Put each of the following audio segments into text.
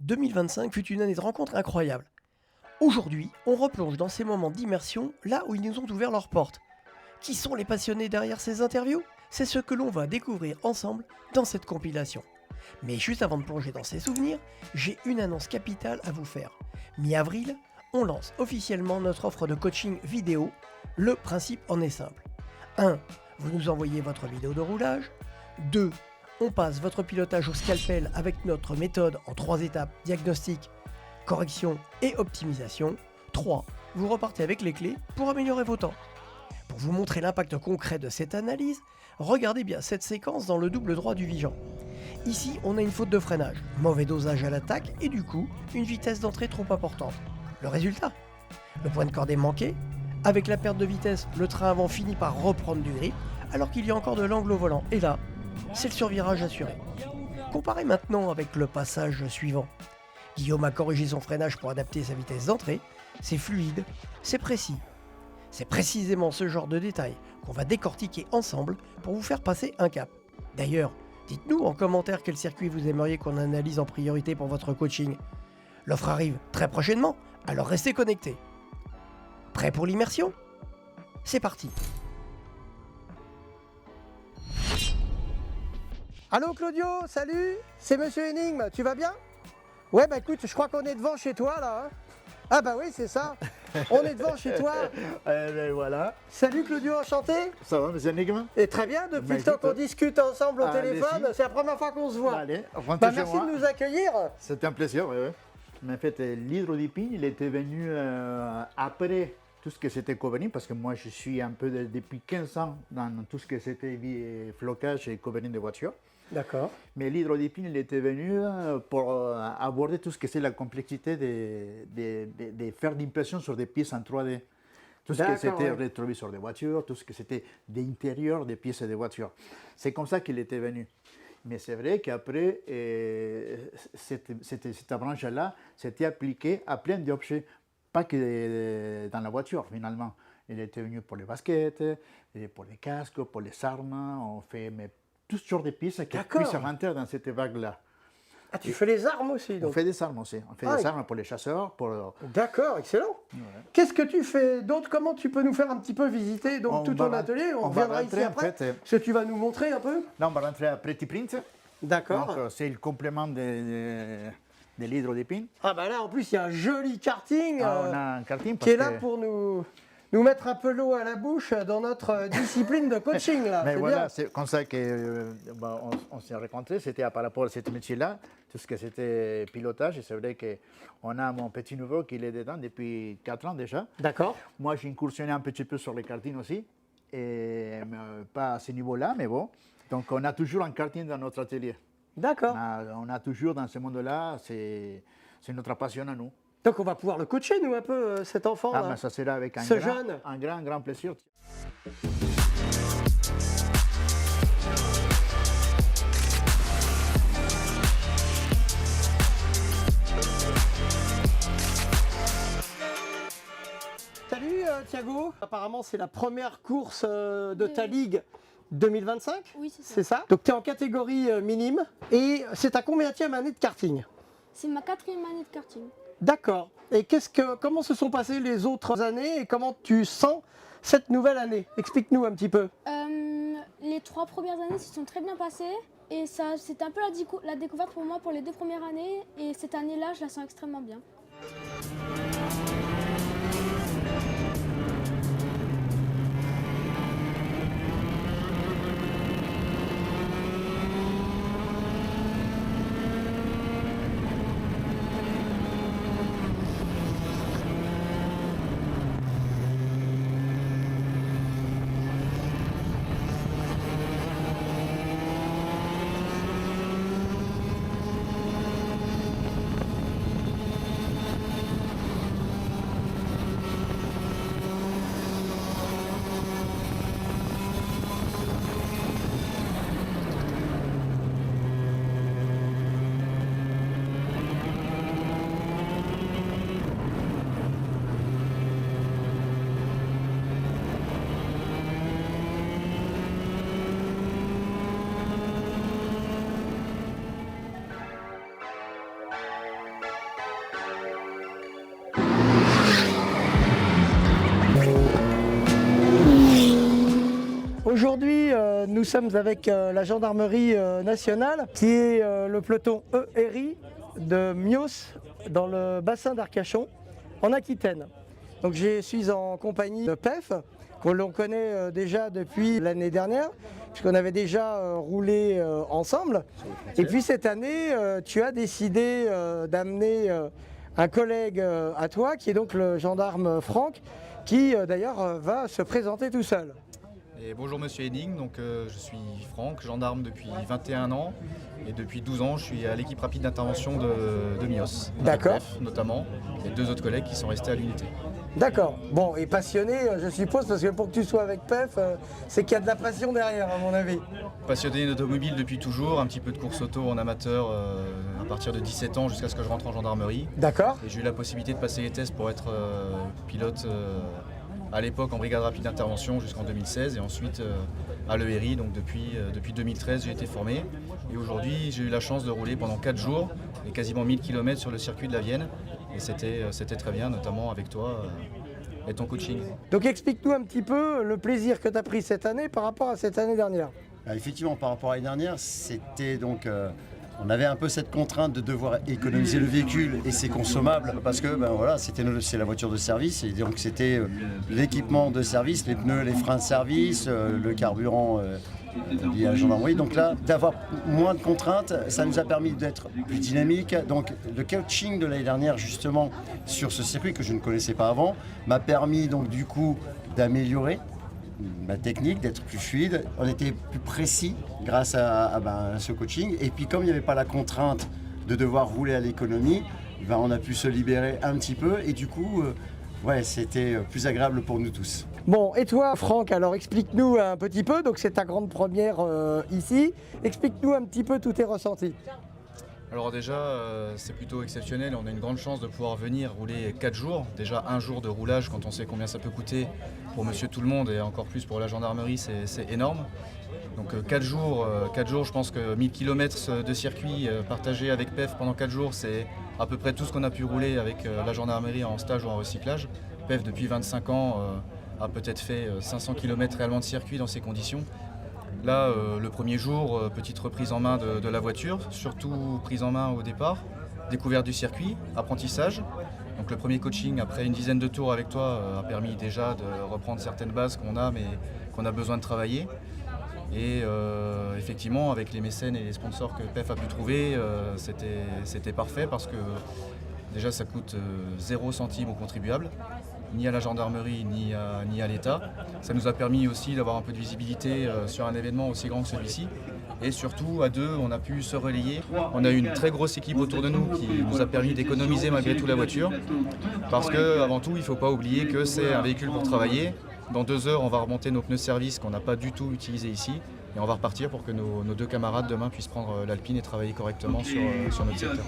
2025 fut une année de rencontres incroyables. Aujourd'hui, on replonge dans ces moments d'immersion là où ils nous ont ouvert leurs portes. Qui sont les passionnés derrière ces interviews? C'est ce que l'on va découvrir ensemble dans cette compilation. Mais juste avant de plonger dans ces souvenirs, j'ai une annonce capitale à vous faire. Mi-avril, on lance officiellement notre offre de coaching vidéo. Le principe en est simple. 1. Vous nous envoyez votre vidéo de roulage. 2. On passe votre pilotage au scalpel avec notre méthode en 3 étapes: diagnostic, correction et optimisation. 3. Vous repartez avec les clés pour améliorer vos temps. Pour vous montrer l'impact concret de cette analyse, regardez bien cette séquence dans le double droit du Vigan. Ici, on a une faute de freinage, mauvais dosage à l'attaque et du coup, une vitesse d'entrée trop importante. Le résultat? Le point de cordée manqué. Avec la perte de vitesse, le train avant finit par reprendre du grip alors qu'il y a encore de l'angle au volant. Et là, c'est le survirage assuré. Comparez maintenant avec le passage suivant. Guillaume a corrigé son freinage pour adapter sa vitesse d'entrée. C'est fluide, c'est précis. C'est précisément ce genre de détails qu'on va décortiquer ensemble pour vous faire passer un cap. D'ailleurs, dites-nous en commentaire quel circuit vous aimeriez qu'on analyse en priorité pour votre coaching. L'offre arrive très prochainement, alors restez connectés. Prêt pour l'immersion? C'est parti. Allô Claudio, salut, c'est Monsieur Énigme, tu vas bien? Ouais bah écoute, je crois qu'on est devant chez toi là. Hein. Ah bah oui c'est ça, on est devant chez toi. Ben voilà. Salut Claudio, enchanté. Ça va, monsieur Énigme? Et très bien, depuis le temps qu'on discute ensemble au téléphone, c'est la première fois qu'on se voit. Allez, rentrez Bah chez merci moi. de nous accueillir. C'était un plaisir, oui. Mais en fait, l'hydrodipine, il était venu après tout ce que c'était Covenant, parce que moi, je suis un peu depuis 15 ans dans tout ce que c'était flocage et Covenant de voitures. D'accord. Mais l'hydrodipine, il était venu pour aborder tout ce que c'est la complexité de faire d'impression sur des pièces en 3D. Tout ce que c'était rétroviseur des voitures, tout ce que c'était d'intérieur des pièces des voitures. C'est comme ça qu'il était venu. Mais c'est vrai qu'après, cette branche-là s'était appliquée à plein d'objets, pas que dans la voiture finalement. Il était venu pour les baskets, pour les casques, pour les armes, on fait tout ce genre de pièces qui puissent rentrer dans cette vague-là. Ah tu fais les armes aussi donc. On fait des armes aussi, on fait des armes pour les chasseurs. D'accord, excellent. Ouais. Qu'est-ce que tu fais d'autre? Comment tu peux nous faire un petit peu visiter donc, tout ton atelier? On reviendra ici après. En fait, ce que tu vas nous montrer un peu? Là on va rentrer à Pretty Print. D'accord. C'est le complément de l'hydrodipine. Ah bah là en plus il y a un joli karting, on a un karting qui est là pour nous mettre un peu l'eau à la bouche dans notre discipline de coaching. Là. Mais voilà, c'est comme ça qu'on s'est rencontrés, c'était par rapport à ce métier-là, tout ce que c'était pilotage, et c'est vrai qu'on a mon petit nouveau qui est dedans depuis 4 ans déjà. D'accord. Moi j'ai incursionné un petit peu sur les kartings aussi, et pas à ce niveau-là, mais bon. Donc on a toujours un karting dans notre atelier. D'accord. On a toujours dans ce monde-là, c'est notre passion à nous. Donc on va pouvoir le coacher, nous, un peu, cet enfant. Ah, ben ça sera avec un grand plaisir. Salut Thiago, apparemment c'est la première course de ta ligue 2025. Oui, c'est ça. C'est ça. Donc tu es en catégorie minime et c'est ta combienième année de karting? C'est ma 4e année de karting. D'accord. Et comment se sont passées les autres années et comment tu sens cette nouvelle année? Explique-nous un petit peu. Les 3 premières années se sont très bien passées et ça, c'était un peu la découverte pour moi pour les 2 premières années, et cette année-là, je la sens extrêmement bien. Aujourd'hui, nous sommes avec la gendarmerie nationale, qui est le peloton ERI de Mios, dans le bassin d'Arcachon, en Aquitaine. Donc je suis en compagnie de PEF, que l'on connaît déjà depuis l'année dernière, puisqu'on avait déjà roulé ensemble. Et puis cette année, tu as décidé d'amener un collègue à toi, qui est donc le gendarme Franck, qui d'ailleurs va se présenter tout seul. Et bonjour Monsieur Henning, donc je suis Franck, gendarme depuis 21 ans et depuis 12 ans je suis à l'équipe rapide d'intervention de Mios, D'accord. notamment, et 2 autres collègues qui sont restés à l'unité. D'accord. Bon, et passionné, je suppose, parce que pour que tu sois avec PEF, c'est qu'il y a de la passion derrière, à mon avis. Passionné d'automobile depuis toujours, un petit peu de course auto en amateur à partir de 17 ans jusqu'à ce que je rentre en gendarmerie. D'accord. Et j'ai eu la possibilité de passer les tests pour être pilote à l'époque en brigade rapide d'intervention jusqu'en 2016 et ensuite à l'ERI, donc depuis 2013 j'ai été formé. Et aujourd'hui j'ai eu la chance de rouler pendant 4 jours et quasiment 1000 km sur le circuit de la Vienne. Et c'était très bien, notamment avec toi et ton coaching. Donc explique-nous un petit peu le plaisir que tu as pris cette année par rapport à cette année dernière. Effectivement, par rapport à l'année dernière, c'était donc... on avait un peu cette contrainte de devoir économiser le véhicule et ses consommables parce que voilà, c'est la voiture de service et donc c'était l'équipement de service, les pneus, les freins de service, le carburant lié à la gendarmerie. Donc là, d'avoir moins de contraintes, ça nous a permis d'être plus dynamique. Donc le coaching de l'année dernière justement sur ce circuit que je ne connaissais pas avant m'a permis donc du coup d'améliorer ma technique, d'être plus fluide. On était plus précis grâce à ce coaching. Et puis comme il n'y avait pas la contrainte de devoir rouler à l'économie, on a pu se libérer un petit peu et du coup, c'était plus agréable pour nous tous. Bon, et toi Franck, alors explique-nous un petit peu, donc c'est ta grande première ici, explique-nous un petit peu tous tes ressentis. Alors déjà, c'est plutôt exceptionnel. On a une grande chance de pouvoir venir rouler 4 jours. Déjà un jour de roulage, quand on sait combien ça peut coûter pour monsieur tout le monde et encore plus pour la gendarmerie, c'est énorme. Donc 4 jours, je pense que 1000 km de circuit partagé avec PEF pendant 4 jours, c'est à peu près tout ce qu'on a pu rouler avec la gendarmerie en stage ou en recyclage. PEF, depuis 25 ans, a peut-être fait 500 km réellement de circuit dans ces conditions. Là, le premier jour, petite reprise en main de la voiture, surtout prise en main au départ, découverte du circuit, apprentissage. Donc le premier coaching, après une dizaine de tours avec toi, a permis déjà de reprendre certaines bases qu'on a, mais qu'on a besoin de travailler. Et effectivement, avec les mécènes et les sponsors que PEF a pu trouver, c'était parfait parce que déjà ça coûte 0 centime aux contribuables, ni à la gendarmerie, ni à l'État. Ça nous a permis aussi d'avoir un peu de visibilité sur un événement aussi grand que celui-ci. Et surtout, à 2, on a pu se relayer. On a eu une très grosse équipe autour de nous qui nous a permis d'économiser malgré tout la voiture. Parce qu'avant tout, il ne faut pas oublier que c'est un véhicule pour travailler. Dans 2 heures, on va remonter nos pneus service qu'on n'a pas du tout utilisés ici. Et on va repartir pour que nos 2 camarades demain puissent prendre l'Alpine et travailler correctement sur notre secteur.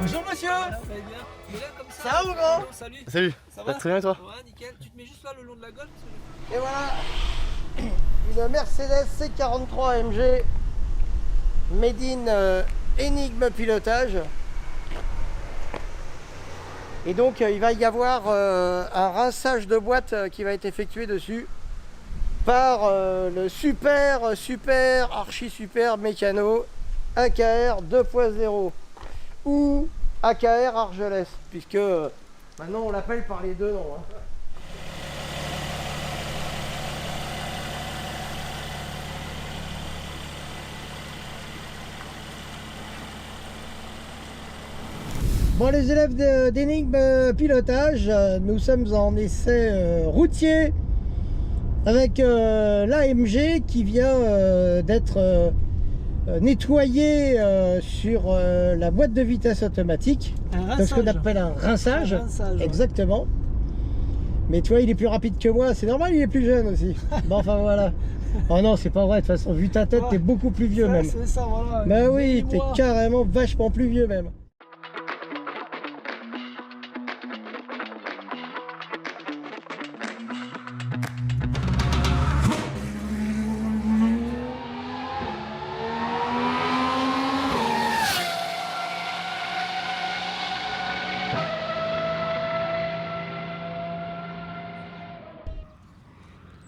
Bonjour monsieur. Ça va bien. Et là, comme Ça va mon grand? Salut. Salut. Ça va? Très bien et toi? Ouais, nickel. Tu te mets juste là le long de la gueule. Et voilà, une Mercedes C43 AMG Made in Enigme Pilotage. Et donc il va y avoir un rinçage de boîte qui va être effectué dessus par le archi super mécano AKR 2.0 ou AKR Argelès, puisque maintenant on l'appelle par les 2 noms. Bon, les élèves d'Enigme Pilotage, nous sommes en essai routier avec l'AMG qui vient d'être nettoyé sur la boîte de vitesse automatique. Donc ce qu'on appelle un rinçage. Exactement. Mais tu vois, il est plus rapide que moi, c'est normal, il est plus jeune aussi. Bon, enfin voilà. Oh non, c'est pas vrai, de toute façon, vu ta tête, t'es beaucoup plus vieux même. C'est ça, voilà. Bah oui, t'es carrément vachement plus vieux même.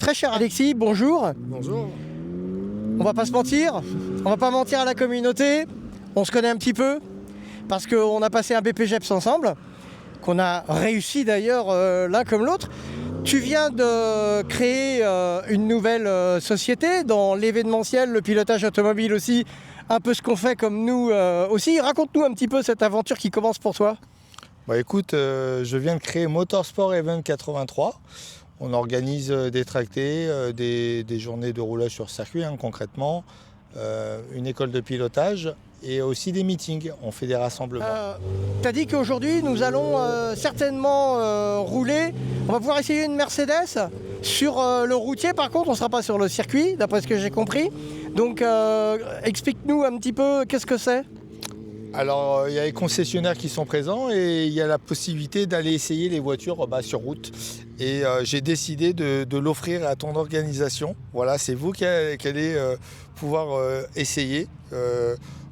très cher Alexis, bonjour. Bonjour. On va pas se mentir, on va pas mentir à la communauté, on se connaît un petit peu, parce qu'on a passé un BPGEPS ensemble, qu'on a réussi d'ailleurs l'un comme l'autre. Tu viens de créer une nouvelle société dans l'événementiel, le pilotage automobile aussi, un peu ce qu'on fait comme nous aussi. Raconte-nous un petit peu cette aventure qui commence pour toi. Bah écoute, je viens de créer Motorsport Event 83. On organise des tractés, des journées de roulage sur circuit concrètement, une école de pilotage et aussi des meetings. On fait des rassemblements. Tu as dit qu'aujourd'hui nous allons certainement rouler. On va pouvoir essayer une Mercedes sur le routier. Par contre, on ne sera pas sur le circuit, d'après ce que j'ai compris. Donc explique-nous un petit peu qu'est-ce que c'est. Alors il y a les concessionnaires qui sont présents et il y a la possibilité d'aller essayer les voitures sur route. Et j'ai décidé de l'offrir à ton organisation. Voilà, c'est vous qui allez pouvoir essayer.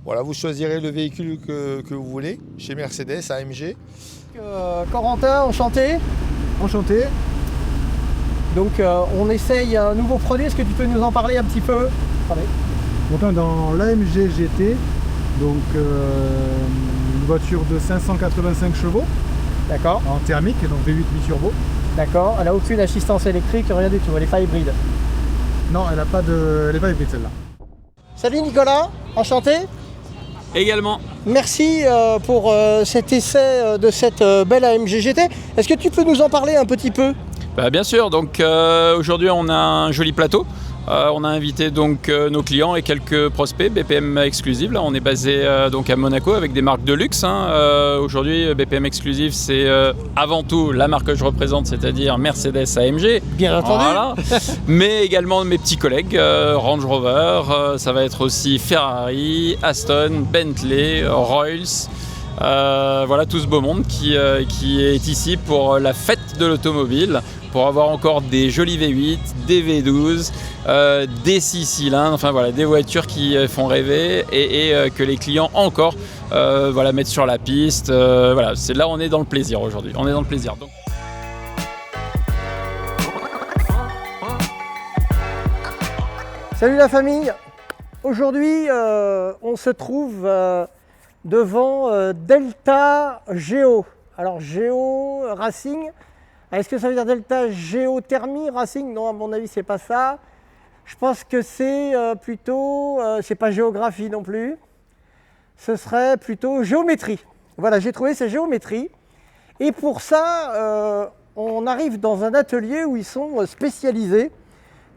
Voilà, vous choisirez le véhicule que vous voulez, chez Mercedes, AMG. Corentin, enchanté. Enchanté. Donc on essaye un nouveau produit, est-ce que tu peux nous en parler un petit peu? On est dans l'AMG GT, donc une voiture de 585 chevaux. D'accord. En thermique, donc V8 bi-turbo. D'accord, elle n'a aucune assistance électrique, rien du tout, elle n'est pas hybride. Non, elle n'est pas hybride celle-là. Salut Nicolas, enchanté. Également. Merci pour cet essai de cette belle AMG GT. Est-ce que tu peux nous en parler un petit peu? Bien sûr, donc aujourd'hui on a un joli plateau. On a invité donc nos clients et quelques prospects BPM Exclusive. Là, on est basé donc à Monaco avec des marques de luxe. Aujourd'hui, BPM Exclusive, c'est avant tout la marque que je représente, c'est-à-dire Mercedes AMG. Bien entendu. Voilà. Mais également mes petits collègues, Range Rover, ça va être aussi Ferrari, Aston, Bentley, Rolls. Voilà tout ce beau monde qui est ici pour la fête de l'automobile, pour avoir encore des jolis V8, des V12, des 6 cylindres, enfin voilà, des voitures qui font rêver et que les clients encore mettent sur la piste. Voilà, c'est là on est dans le plaisir aujourd'hui, on est dans le plaisir. Donc. Salut la famille. Aujourd'hui on se trouve devant Delta Geo. Alors Geo Racing. Est-ce que ça veut dire Delta Géothermie Racing? Non, à mon avis, c'est pas ça. Je pense que c'est plutôt, c'est pas géographie non plus. Ce serait plutôt géométrie. Voilà, j'ai trouvé c'est géométrie. Et pour ça, on arrive dans un atelier où ils sont spécialisés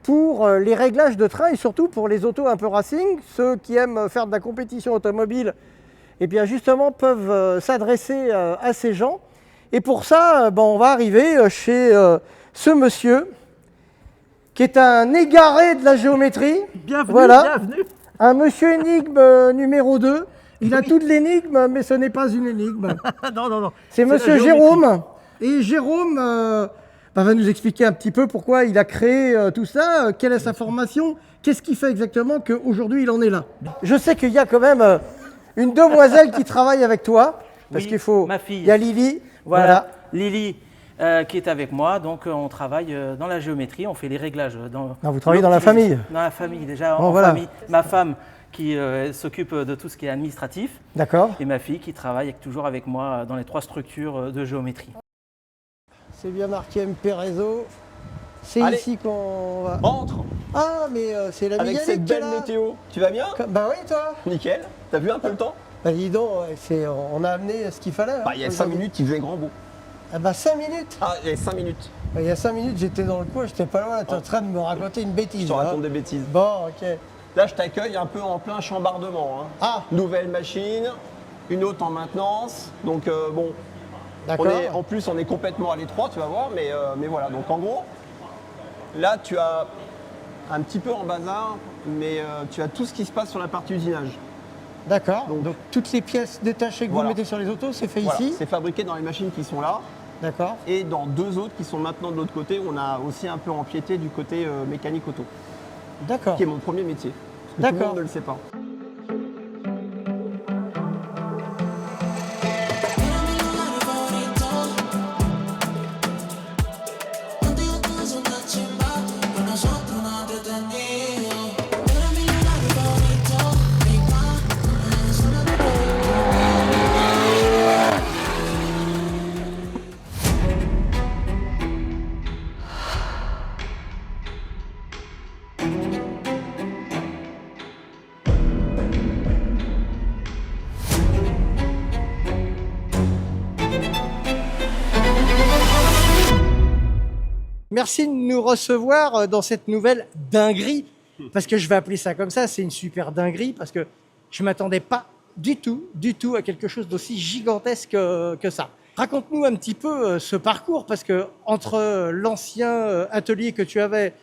pour les réglages de train et surtout pour les autos un peu racing. Ceux qui aiment faire de la compétition automobile, eh bien justement peuvent s'adresser à ces gens. Et pour ça, on va arriver chez ce monsieur qui est un égaré de la géométrie. Bienvenue, voilà. bienvenue. Un monsieur énigme numéro 2. Il a toute l'énigme, mais ce n'est pas une énigme. Non. C'est monsieur Jérôme. Et Jérôme va nous expliquer un petit peu pourquoi il a créé tout ça, quelle est sa formation, qu'est-ce qui fait exactement qu'aujourd'hui il en est là. Je sais qu'il y a quand même une demoiselle qui travaille avec toi. Parce Oui, qu'il faut. ma fille. Il y a Lily. Voilà, Lily qui est avec moi. Donc on travaille dans la géométrie, on fait les réglages. Vous travaillez dans la famille? Dans la famille, déjà Bon, en voilà. famille. Ma femme qui s'occupe de tout ce qui est administratif. D'accord. Et ma fille qui travaille toujours avec moi dans les 3 structures de géométrie. C'est bien marqué MP Réseau. C'est ici qu'on va. Entre. Ah, mais c'est la avec cette belle météo. Tu vas bien? Bah oui, toi. Nickel. T'as vu un peu le temps? Bah dis donc, on a amené ce qu'il fallait. Il y a 5 minutes, il faisait grand beau. Ah bah 5 minutes? Ah, il y a 5 minutes. Bah, il y a 5 minutes, j'étais dans le coin, j'étais pas loin, t'es en train de me raconter une bêtise. Je te raconte des bêtises. Bon, ok. Là, je t'accueille un peu en plein chambardement. Ah. Nouvelle machine, une autre en maintenance. Donc bon, D'accord. en plus on est complètement à l'étroit, tu vas voir, mais voilà. Donc en gros, là tu as un petit peu en bazar, mais tu as tout ce qui se passe sur la partie usinage. D'accord. Donc toutes les pièces détachées que Voilà. vous mettez sur les autos, c'est fait Voilà, ici? c'est fabriqué dans les machines qui sont là. D'accord. Et dans 2 autres qui sont maintenant de l'autre côté, on a aussi un peu empiété du côté mécanique auto. D'accord. Qui est mon premier métier. Parce que tout le monde ne le sait pas. Merci de nous recevoir dans cette nouvelle dinguerie, parce que je vais appeler ça comme ça, c'est une super dinguerie, parce que je ne m'attendais pas du tout à quelque chose d'aussi gigantesque que ça. Raconte-nous un petit peu ce parcours, parce que entre l'ancien atelier que tu avais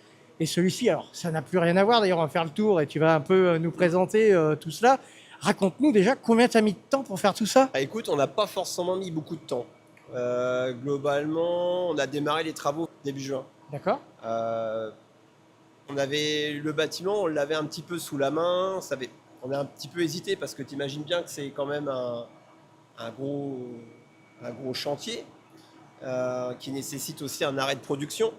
et celui-ci, alors ça n'a plus rien à voir, d'ailleurs on va faire le tour et tu vas un peu nous présenter tout cela. Raconte-nous déjà combien tu as mis de temps pour faire tout ça? Écoute, on n'a pas forcément mis beaucoup de temps. Globalement, on a démarré les travaux début juin. D'accord. On avait le bâtiment, on l'avait un petit peu sous la main. On a un petit peu hésité parce que tu imagines bien que c'est quand même un gros chantier qui nécessite aussi un arrêt de production.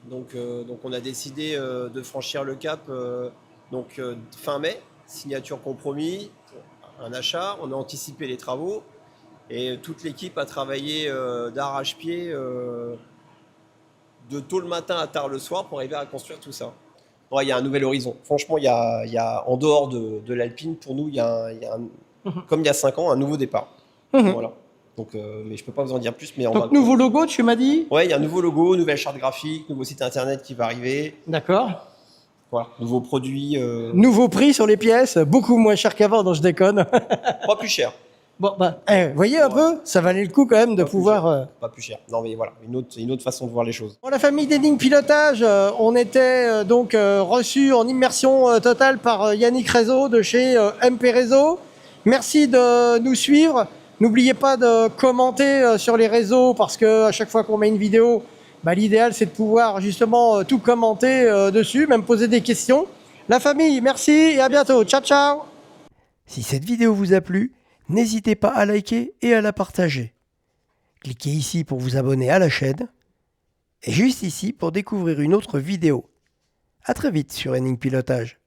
Donc on a décidé de franchir le cap fin mai, signature compromis, un achat, on a anticipé les travaux et toute l'équipe a travaillé d'arrache-pied de tôt le matin à tard le soir pour arriver à construire tout ça. Ouais, il y a un nouvel horizon. Franchement, il y a en dehors de l'Alpine, pour nous, il y a comme il y a 5 ans, un nouveau départ. Voilà. Donc, mais je ne peux pas vous en dire plus. Mais Donc, nouveau logo, tu m'as dit? Ouais, il y a un nouveau logo, nouvelle charte graphique, nouveau site internet qui va arriver. D'accord. Voilà, nouveaux produits. Nouveau prix sur les pièces, beaucoup moins cher qu'avant, donc je déconne. Pas plus cher. Bon, vous voyez un peu, ça valait le coup quand même de pouvoir... Pas plus cher. Non, mais voilà, une autre façon de voir les choses. Pour la famille d'Henning Pilotage, on était donc reçus en immersion totale par Yannick Réseau de chez MP Réseau. Merci de nous suivre. N'oubliez pas de commenter sur les réseaux parce que à chaque fois qu'on met une vidéo, l'idéal c'est de pouvoir justement tout commenter dessus, même poser des questions. La famille, merci et à bientôt. Ciao, ciao. Si cette vidéo vous a plu, n'hésitez pas à liker et à la partager. Cliquez ici pour vous abonner à la chaîne et juste ici pour découvrir une autre vidéo. À très vite sur Henning Pilotage.